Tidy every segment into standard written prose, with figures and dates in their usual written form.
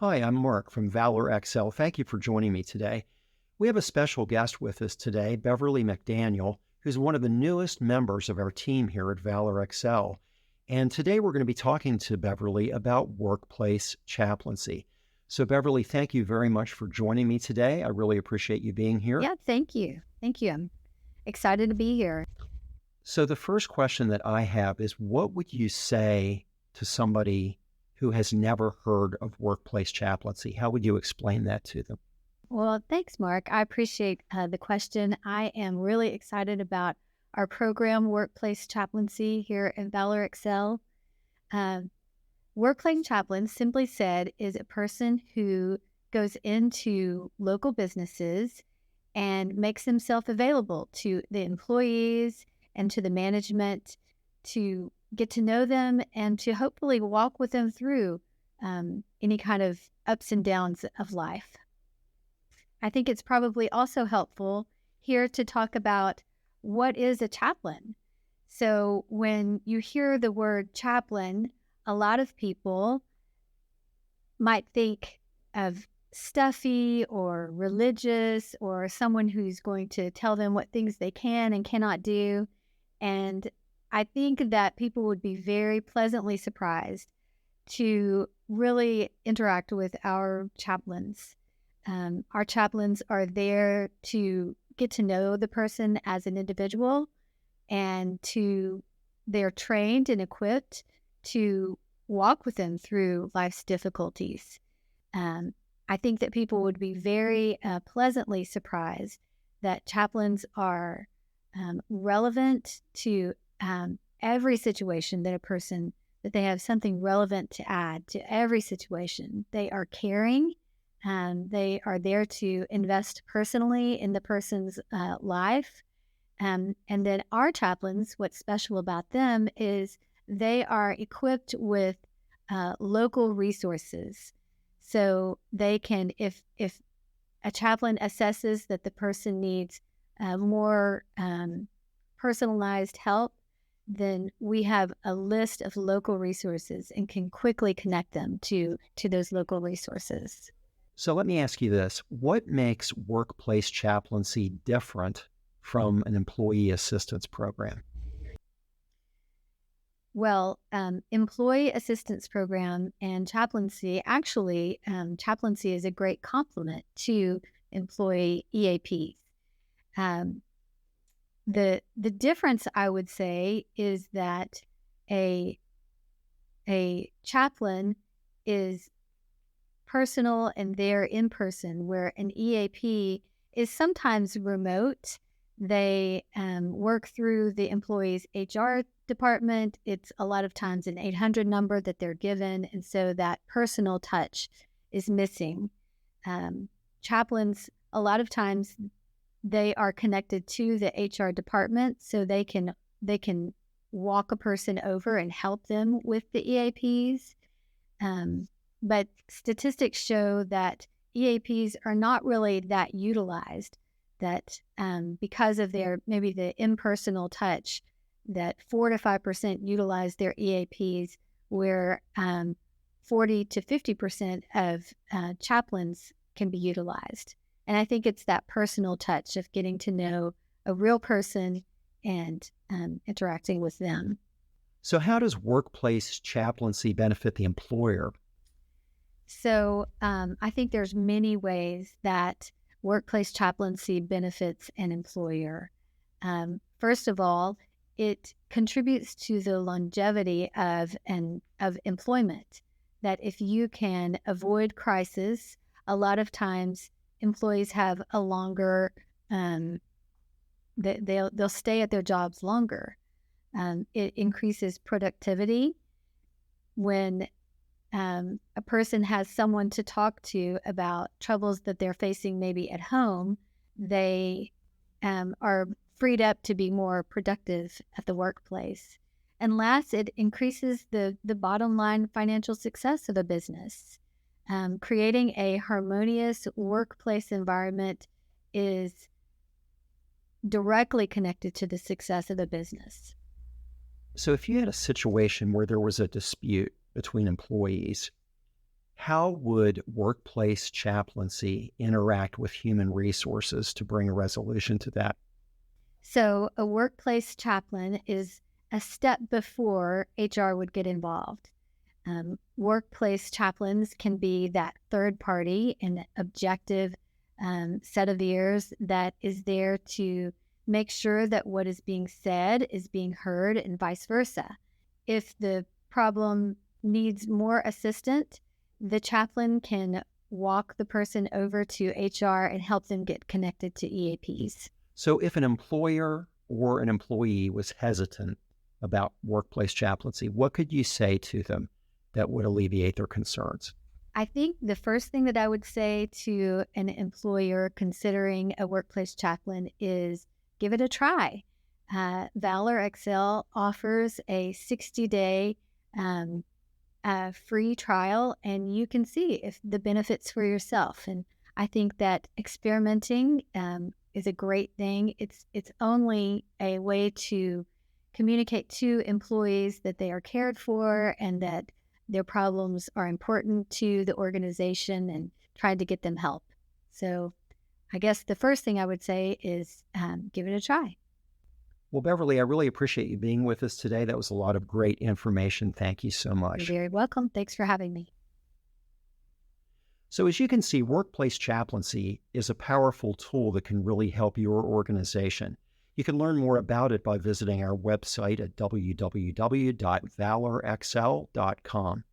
Hi, I'm Mark from Valor XL. Thank you for joining me today. We have a special guest with us today, Beverly McDaniel, who's one of the newest members of our team here at Valor XL. And today we're going to be talking to Beverly about workplace chaplaincy. So, Beverly, thank you very much for joining me today. I really appreciate you being here. Yeah, thank you. Thank you. I'm excited to be here. So, the first question that I have is what would you say to somebody who has never heard of workplace chaplaincy? How would you explain that to them? Well, thanks, Mark. I appreciate the question. I am really excited about our program, Workplace Chaplaincy, here at Valor Excel. Workplace chaplain, simply said, is a person who goes into local businesses and makes himself available to the employees and to the management to get to know them and to hopefully walk with them through any kind of ups and downs of life. I think it's probably also helpful here to talk about what is a chaplain. So when you hear the word chaplain, a lot of people might think of stuffy or religious or someone who's going to tell them what things they can and cannot do. And I think that people would be very pleasantly surprised to really interact with our chaplains. Our chaplains are there to get to know the person as an individual, and they're trained and equipped to walk with them through life's difficulties. I think that people would be very pleasantly surprised that chaplains are relevant to every situation that they have something relevant to add to every situation. They are caring. They are there to invest personally in the person's life. And then our chaplains, what's special about them is they are equipped with local resources. So they can, if a chaplain assesses that the person needs more personalized help, then we have a list of local resources and can quickly connect them to those local resources. So let me ask you this. What makes workplace chaplaincy different from an employee assistance program? Well, employee assistance program and chaplaincy, actually, chaplaincy is a great complement to employee EAPs. Um, the difference, I would say, is that a chaplain is personal and they're in person, where an EAP is sometimes remote. They work through the employee's HR department. It's a lot of times an 800 number that they're given, and so that personal touch is missing. Chaplains, a lot of times, they are connected to the HR department, so they can walk a person over and help them with the EAPs. But statistics show that EAPs are not really that utilized, that because of maybe the impersonal touch, that 4 to 5% utilize their EAPs, where 40 to 50% of chaplains can be utilized. And I think it's that personal touch of getting to know a real person and interacting with them. So how does workplace chaplaincy benefit the employer? So I think there's many ways that workplace chaplaincy benefits an employer. First of all, it contributes to the longevity of employment. That if you can avoid crisis, a lot of times employees have a longer, they'll stay at their jobs longer. It increases productivity when a person has someone to talk to about troubles that they're facing maybe at home. They are freed up to be more productive at the workplace. And last, it increases the bottom line financial success of a business. Creating a harmonious workplace environment is directly connected to the success of a business. So if you had a situation where there was a dispute between employees, How would workplace chaplaincy interact with human resources to bring a resolution to that? So, a workplace chaplain is a step before HR would get involved. Workplace chaplains can be that third party and objective set of ears that is there to make sure that what is being said is being heard and vice versa. If the problem needs more assistance, the chaplain can walk the person over to HR and help them get connected to EAPs. So, if an employer or an employee was hesitant about workplace chaplaincy, what could you say to them that would alleviate their concerns? I think the first thing that I would say to an employer considering a workplace chaplain is give it a try. Valor Excel offers a 60-day free trial, and you can see if the benefits for yourself. And I think that experimenting is a great thing. It's only a way to communicate to employees that they are cared for and that their problems are important to the organization and trying to get them help. So I guess the first thing I would say is give it a try. Well, Beverly, I really appreciate you being with us today. That was a lot of great information. Thank you so You're much. very welcome. Thanks for having me. So, as you can see, workplace chaplaincy is a powerful tool that can really help your organization. You can learn more about it by visiting our website at www.valorexcel.com.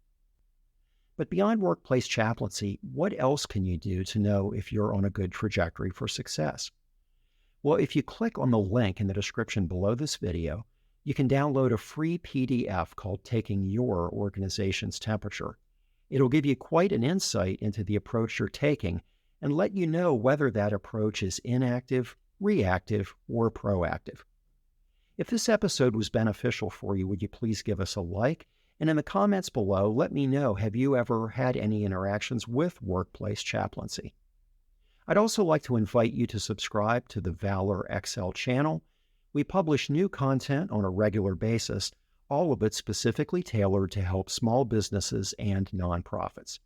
But beyond workplace chaplaincy, what else can you do to know if you're on a good trajectory for success? Well, if you click on the link in the description below this video, you can download a free PDF called Taking Your Organization's Temperature. It'll give you quite an insight into the approach you're taking and let you know whether that approach is inactive, reactive, or proactive. If this episode was beneficial for you, would you please give us a like? And in the comments below, let me know, have you ever had any interactions with workplace chaplaincy? I'd also like to invite you to subscribe to the Valor Excel channel. We publish new content on a regular basis, all of it specifically tailored to help small businesses and nonprofits.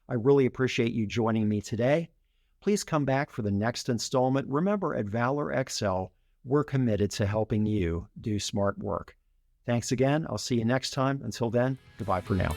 I really appreciate you joining me today. Please come back for the next installment. Remember, at Valor Excel, we're committed to helping you do smart work. Thanks again. I'll see you next time. Until then, goodbye for now.